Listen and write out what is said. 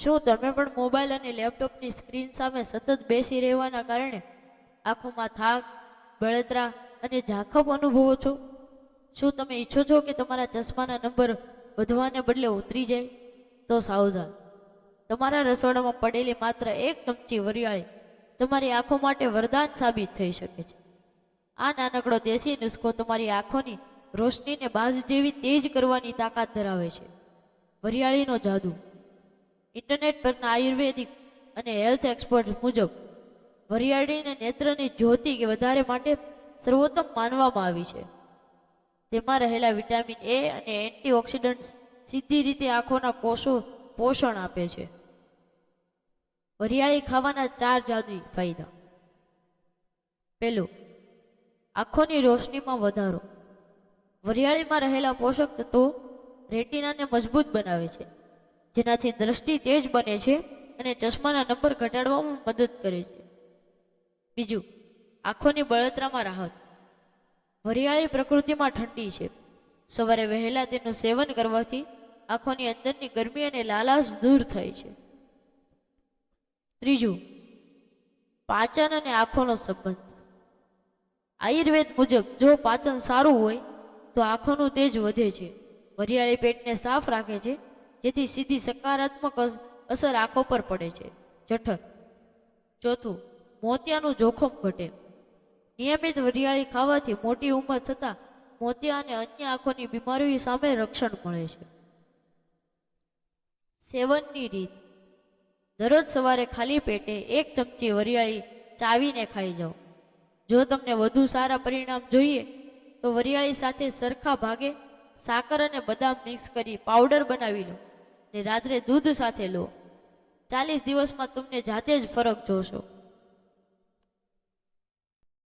શું તમે પણ મોબાઈલ અને લેપટોપની સ્ક્રીન સામે સતત બેસી રહેવાના કારણે આંખોમાં થાક, બળતરા અને ઝાંખપ અનુભવો છો? શું તમે ઈચ્છો છો કે તમારા ચશ્માના નંબર વધવાને બદલે ઉતરી જાય? તો સાવધાન, તમારા રસોડામાં પડેલી માત્ર એક ચમચી વરિયાળી તમારી આંખો માટે વરદાન સાબિત થઈ શકે છે. આ નાનકડો દેશી નુસ્ખો તમારી આંખોની રોશનીને બાજ જેવી તેજ કરવાની તાકાત ધરાવે છે. વરિયાળીનો જાદુ. ઇન્ટરનેટ પરના આયુર્વેદિક અને હેલ્થ એક્સપર્ટ મુજબ વરિયાળીને નેત્રની જ્યોતિ કે વધારે માટે સર્વોત્તમ માનવામાં આવી છે. તેમાં રહેલા વિટામિન એ અને એન્ટીઓક્સિડન્ટ્સ સીધી રીતે આંખોના કોષો પોષણ આપે છે. વરિયાળી ખાવાના 4 જાદુઈ ફાયદા. પહેલું, આંખોની રોશનીમાં વધારો. વરિયાળીમાં રહેલા પોષક તત્વો રેટિનાને મજબૂત બનાવે છે, જેનાથી દ્રષ્ટિ તેજ બને છે અને ચશ્માના નંબર ઘટાડવામાં મદદ કરે છે. બીજું, આંખોની બળતરામાં રાહત. વરિયાળી પ્રકૃતિમાં ઠંડી છે. સવારે વહેલા તેનું સેવન કરવાથી આંખોની અંદરની ગરમી અને લાલાશ દૂર થાય છે. ત્રીજું, પાચન અને આંખોનો સંબંધ. આયુર્વેદ મુજબ જો પાચન સારું હોય તો આંખોનું તેજ વધે છે. વરિયાળી પેટને સાફ રાખે છે, જેથી સીધી સકારાત્મક અસર આંખો પર પડે છે. જઠર. ચોથું, મોતિયાનું જોખમ ઘટે. નિયમિત વરિયાળી ખાવાથી મોટી ઉંમર થતાં મોતિયા અને અન્ય આંખોની બીમારીઓ સામે રક્ષણ મળે છે. સેવનની રીત. દરરોજ સવારે ખાલી પેટે 1 ચમચી વરિયાળી ચાવીને ખાઈ જાઓ. જો તમને વધુ સારા પરિણામ જોઈએ તો વરિયાળી સાથે સરખા ભાગે સાકર અને બદામ મિક્સ કરી પાવડર બનાવી લો અને રાત્રે દૂધ સાથે લો. 40 દિવસમાં તમને જાતે જ ફરક જોશો.